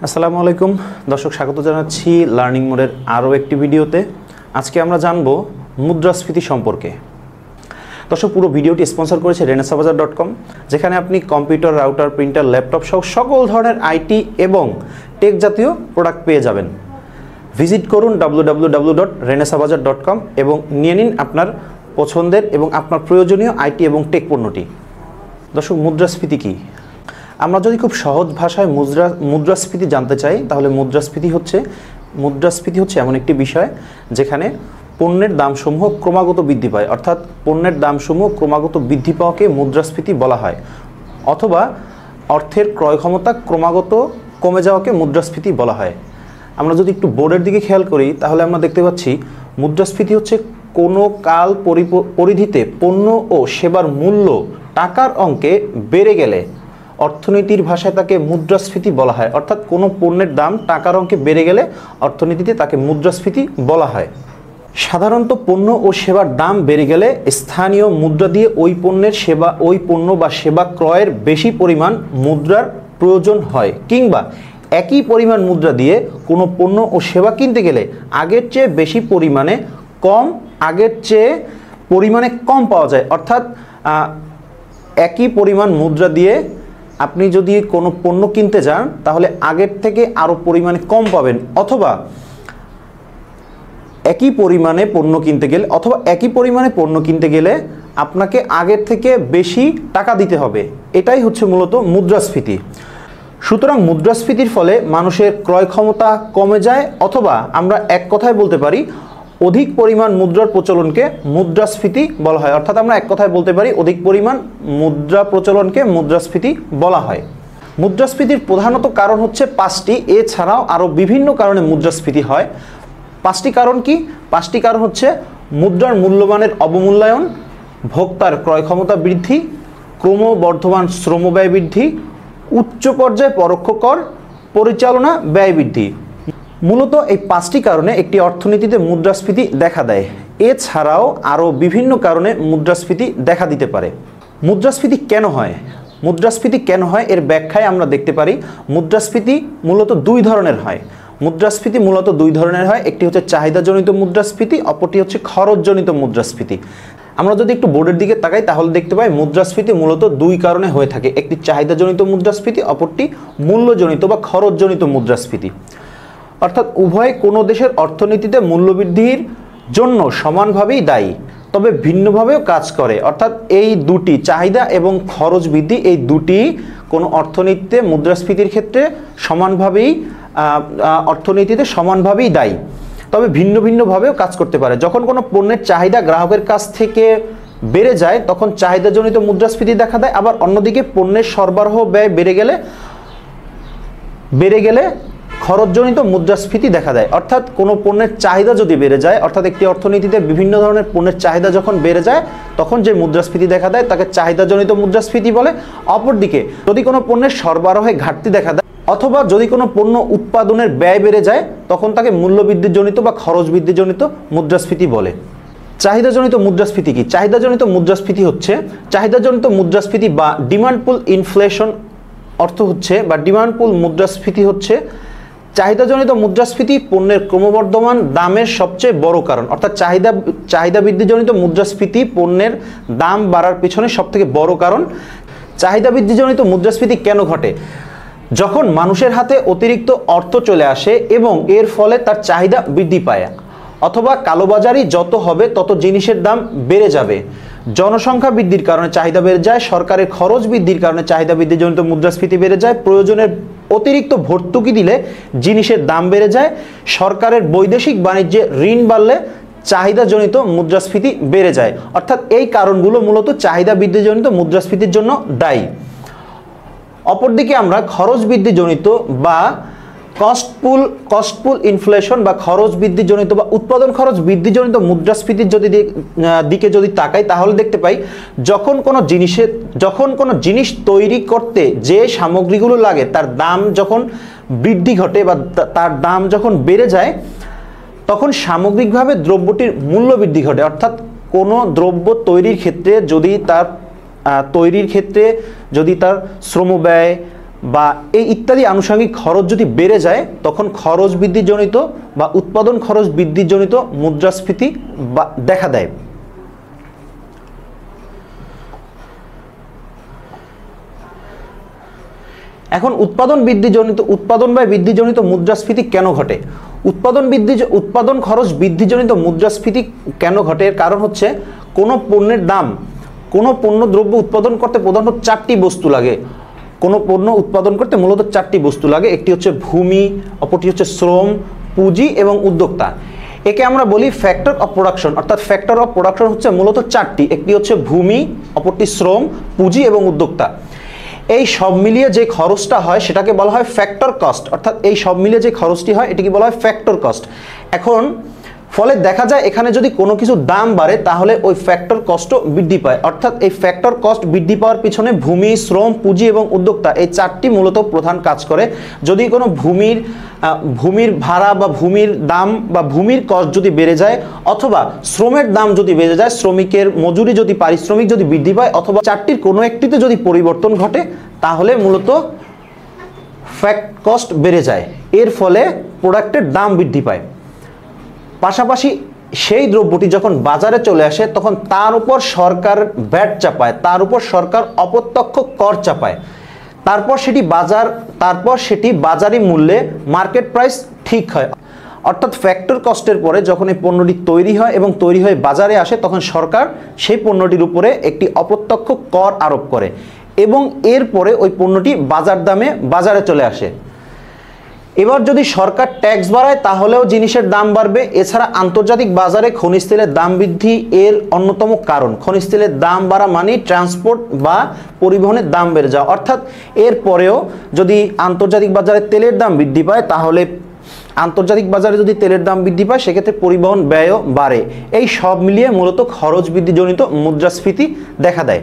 আসসালামু আলাইকুম দর্শক, স্বাগত জানাচ্ছি লার্নিং মোডের আরও একটি ভিডিওতে। আজকে আমরা জানব মুদ্রাস্ফীতি সম্পর্কে। দর্শক, পুরো ভিডিওটি স্পন্সর করেছে renesabazaar.com, যেখানে আপনি কম্পিউটার, রাউটার, প্রিন্টার, ল্যাপটপ সহ সকল ধরনের আইটি এবং টেক জাতীয় প্রোডাক্ট পেয়ে যাবেন। ভিজিট করুন www.renesabazaar.com এবং নিয়ে নিন আপনার পছন্দের এবং আপনার প্রয়োজনীয় আইটি এবং টেক পণ্যটি। দর্শক, মুদ্রাস্ফীতি কী? আমরা যদি খুব সহজ ভাষায় মুদ্রাস্ফীতি জানতে চাই, তাহলে মুদ্রাস্ফীতি হচ্ছে এমন একটি বিষয় যেখানে পণ্যের দামসমূহ ক্রমাগত বৃদ্ধি পায়, অর্থাৎ পণ্যের দামসমূহ ক্রমাগত বৃদ্ধি পাওয়াকে মুদ্রাস্ফীতি বলা হয়, অথবা অর্থের ক্রয় ক্ষমতা ক্রমাগত কমে যাওয়াকে মুদ্রাস্ফীতি বলা হয়। আমরা যদি একটু বোর্ডের দিকে খেয়াল করি, তাহলে আমরা দেখতে পাচ্ছি মুদ্রাস্ফীতি হচ্ছে কোনো কাল পরিধিতে পণ্য ও সেবার মূল্য টাকার অঙ্কে বেড়ে গেলে অর্থনীতির ভাষায় তাকে মুদ্রাস্ফীতি বলা হয়। অর্থাৎ কোনো পণ্যের দাম টাকার অঙ্কে বেড়ে গেলে অর্থনীতিতে তাকে মুদ্রাস্ফীতি বলা হয়। সাধারণত পণ্য ও সেবার দাম বেড়ে গেলে স্থানীয় মুদ্রা দিয়ে ওই পণ্য বা সেবা ক্রয়ের বেশি পরিমাণ মুদ্রার প্রয়োজন হয়, কিংবা একই পরিমাণ মুদ্রা দিয়ে কোনো পণ্য ও সেবা কিনতে গেলে আগের চেয়ে পরিমাণে কম পাওয়া যায়। অর্থাৎ একই পরিমাণ মুদ্রা দিয়ে আপনি যদি কোনো পণ্য কিনতে যান, তাহলে আগের থেকে আরও পরিমাণে কম পাবেন, অথবা একই পরিমাণে পণ্য কিনতে গেলে আপনাকে আগের থেকে বেশি টাকা দিতে হবে। এটাই হচ্ছে মূলত মুদ্রাস্ফীতি। সুতরাং মুদ্রাস্ফীতির ফলে মানুষের ক্রয় ক্ষমতা কমে যায়, অথবা আমরা এক কথায় বলতে পারি অধিক পরিমাণ মুদ্রার প্রচলনকে মুদ্রাস্ফীতি বলা হয়। অর্থাৎ আমরা এক কথায় বলতে পারি অধিক পরিমাণ মুদ্রা প্রচলনকে মুদ্রাস্ফীতি বলা হয়। মুদ্রাস্ফীতির প্রধানত কারণ হচ্ছে 5টি। এছাড়াও আরও বিভিন্ন কারণে মুদ্রাস্ফীতি হয়। 5টি কারণ কি? 5টি কারণ হচ্ছে মুদ্রার মূল্যমানের অবমূল্যায়ন, ভোক্তার ক্রয় ক্ষমতা বৃদ্ধি, ক্রমবর্ধমান শ্রমব্যয় বৃদ্ধি, উচ্চ পর্যায়ে পরোক্ষ কর, পরিচালনা ব্যয় বৃদ্ধি। মূলত এই 5টি কারণে একটি অর্থনীতিতে মুদ্রাস্ফীতি দেখা দেয়। এছাড়াও আরও বিভিন্ন কারণে মুদ্রাস্ফীতি দেখা দিতে পারে। মুদ্রাস্ফীতি কেন হয় এর ব্যাখ্যায় আমরা দেখতে পারি মুদ্রাস্ফীতি মূলত দুই ধরনের হয়। একটি হচ্ছে চাহিদাজনিত মুদ্রাস্ফীতি, অপরটি হচ্ছে খরচজনিত মুদ্রাস্ফীতি। আমরা যদি একটু বোর্ডের দিকে তাকাই, তাহলে দেখতে পাই মুদ্রাস্ফীতি মূলত দুই কারণে হয়ে থাকে। একটি চাহিদাজনিত মুদ্রাস্ফীতি, অপরটি মূল্যজনিত বা খরচজনিত মুদ্রাস্ফীতি। অর্থাৎ উভয় কোনো দেশের অর্থনীতিতে মূল্যবৃদ্ধির জন্য সমানভাবেই দায়ী, তবে ভিন্নভাবেও কাজ করে। অর্থাৎ এই দুটি, চাহিদা এবং খরচ বৃদ্ধি, এই দুটি কোনো অর্থনীতিতে মুদ্রাস্ফীতির ক্ষেত্রে সমানভাবেই দায়ী, তবে ভিন্ন ভিন্নভাবেও কাজ করতে পারে। যখন কোনো পণ্যের চাহিদা গ্রাহকের কাছ থেকে বেড়ে যায়, তখন চাহিদাজনিত মুদ্রাস্ফীতি দেখা দেয়। আবার অন্যদিকে পণ্যের সরবরাহ ব্যয় বেড়ে গেলে খরচজনিত মুদ্রাস্ফীতি দেখা দেয়। অর্থাৎ কোনো পণ্যের চাহিদা যদি বেড়ে যায়, অর্থাৎ একটি অর্থনীতিতে বিভিন্ন ধরনের পণ্যের চাহিদা যখন বেড়ে যায়, তখন যে মুদ্রাস্ফীতি দেখা দেয় তাকে চাহিদাজনিত মুদ্রাস্ফীতি বলে। অপরদিকে যদি কোনো পণ্যের সরবরাহে ঘাটতি দেখা দেয়, অথবা যদি কোনো পণ্য উৎপাদনের ব্যয় বেড়ে যায়, তখন তাকে মূল্যবৃদ্ধিজনিত বা খরচ বৃদ্ধিজনিত মুদ্রাস্ফীতি বলে। চাহিদাজনিত মুদ্রাস্ফীতি কি? চাহিদাজনিত মুদ্রাস্ফীতি বা ডিমান্ড পুল ইনফ্লেশন ডিমান্ড পুল মুদ্রাস্ফীতি হচ্ছে চাহিদাজনিত মুদ্রাস্ফীতি পণ্যের ক্রমবর্ধমান দামের সবচেয়ে বড় কারণ। অর্থাৎ চাহিদা বৃদ্ধিজনিত মুদ্রাস্ফীতি পণ্যের দাম বাড়ার পিছনে সবথেকে বড় কারণ। চাহিদা বৃদ্ধিজনিত মুদ্রাস্ফীতি কেন ঘটে? যখন মানুষের হাতে অতিরিক্ত অর্থ চলে আসে এবং এর ফলে তার চাহিদা বৃদ্ধি পায়, অথবা কালোবাজারি যত হবে তত জিনিসের দাম বেড়ে যাবে। জনসংখ্যা বৃদ্ধির কারণে চাহিদা বেড়ে যায়, সরকারের খরচ বৃদ্ধির কারণে চাহিদা বৃদ্ধিজনিত মুদ্রাস্ফীতি বেড়ে যায়, প্রয়োজনের অতিরিক্ত ভর্তুকি দিলে জিনিসের দাম বেড়ে যায়, সরকারের বৈদেশিক বাণিজ্যে ঋণ বাড়লে চাহিদাজনিত মুদ্রাস্ফীতি বেড়ে যায়। অর্থাৎ এই কারণগুলো মূলত চাহিদা বৃদ্ধিজনিত মুদ্রাস্ফীতির জন্য দায়ী। অপরদিকে আমরা খরচ বৃদ্ধিজনিত বা কস্টপুল ইনফ্লেশন বা খরচ বৃদ্ধিজনিত বা উৎপাদন খরচ বৃদ্ধিজনিত মুদ্রাস্ফীতির দিকে যদি তাকাই, তাহলে দেখতে পাই যখন কোনো জিনিস তৈরি করতে যে সামগ্রীগুলো লাগে তার দাম যখন বৃদ্ধি ঘটে বা তার দাম যখন বেড়ে যায়, তখন সামগ্রিকভাবে দ্রব্যটির মূল্য বৃদ্ধি ঘটে। অর্থাৎ কোনো দ্রব্য তৈরির ক্ষেত্রে যদি তার শ্রমব্যয় বা এই ইত্যাদি আনুষঙ্গিক খরচ যদি বেড়ে যায় তখন খরচ বৃদ্ধিজনিত বা উৎপাদন খরচ বৃদ্ধিজনিত মুদ্রাস্ফীতি দেখা দেয়। এখন উৎপাদন ব্যয় বৃদ্ধিজনিত মুদ্রাস্ফীতি কেন ঘটে? উৎপাদন খরচ বৃদ্ধিজনিত মুদ্রাস্ফীতি কেন ঘটে? এর কারণ হচ্ছে কোনো পণ্যের দাম, কোনো পণ্য দ্রব্য উৎপাদন করতে প্রধানত 4টি বস্তু লাগে। কোনো পণ্য উৎপাদন করতে মূলত 4টি বস্তু লাগে। একটি হচ্ছে ভূমি, অপরটি হচ্ছে শ্রম, পুঁজি এবং উদ্যোক্তা। একে আমরা বলি ফ্যাক্টর অফ প্রোডাকশন, অর্থাৎ ফ্যাক্টর অফ প্রোডাকশন হচ্ছে মূলত 4টি। একটি হচ্ছে ভূমি, অপরটি শ্রম, পুঁজি এবং উদ্যোক্তা। এই সব মিলিয়ে যে খরচটা হয় সেটাকে বলা হয় ফ্যাক্টর কস্ট, অর্থাৎ এই সব মিলিয়ে যে খরচটি হয় এটিকে বলা হয় ফ্যাক্টর কস্ট। এখন ফলে দেখা যায় এখানে যদি কোনো কিছু দাম বাড়ে তাহলে ওই ফ্যাক্টর কস্টও বৃদ্ধি পায়, অর্থাৎ এই ফ্যাক্টর কস্ট বৃদ্ধি পাওয়ার পিছনে ভূমি, শ্রম, পুঁজি এবং উদ্যোক্তা এই 4টি মূলত প্রধান কাজ করে। যদি কোনো ভূমির ভাড়া বা ভূমির দাম বা ভূমির কস্ট যদি বেড়ে যায়, অথবা শ্রমের দাম যদি বেড়ে যায়, শ্রমিকের মজুরি যদি, পারিশ্রমিক যদি বৃদ্ধি পায়, অথবা 4টির কোনো একটিতে যদি পরিবর্তন ঘটে তাহলে মূলত ফ্যাক্ট কস্ট বেড়ে যায়। এর ফলে প্রোডাক্টের দাম বৃদ্ধি পায়। পাশাপাশি সেই দ্রব্যটি যখন বাজারে চলে আসে তখন তার উপর সরকার ভ্যাট চাপায়, তার উপর সরকার অপ্রত্যক্ষ কর চাপায়। তারপর সেটি বাজারি মূল্যে মার্কেট প্রাইস ঠিক হয়। অর্থাৎ ফ্যাক্টর কস্টের পরে যখন এই পণ্যটি তৈরি হয় এবং তৈরি হয়ে বাজারে আসে তখন সরকার সেই পণ্যটির উপরে একটি অপ্রত্যক্ষ কর আরোপ করে এবং এরপরে ওই পণ্যটি বাজার দামে বাজারে চলে আসে। এবার যদি সরকার ট্যাক্স বাড়ায় তাহলেও জিনিসের দাম বাড়বে। এছাড়া আন্তর্জাতিক বাজারে খনিজ তেলের দাম বৃদ্ধি এর অন্যতম কারণ। খনিজ তেলের দাম বাড়া মানে ট্রান্সপোর্ট বা পরিবহনের দাম বেড়ে যাওয়া। অর্থাৎ এর পরেও যদি আন্তর্জাতিক বাজারে তেলের দাম বৃদ্ধি পায় তাহলে আন্তর্জাতিক বাজারে যদি তেলের দাম বৃদ্ধি পায় সেক্ষেত্রে পরিবহন ব্যয়ও বাড়ে। এই সব মিলিয়ে মূলত খরচ বৃদ্ধিজনিত মুদ্রাস্ফীতি দেখা দেয়।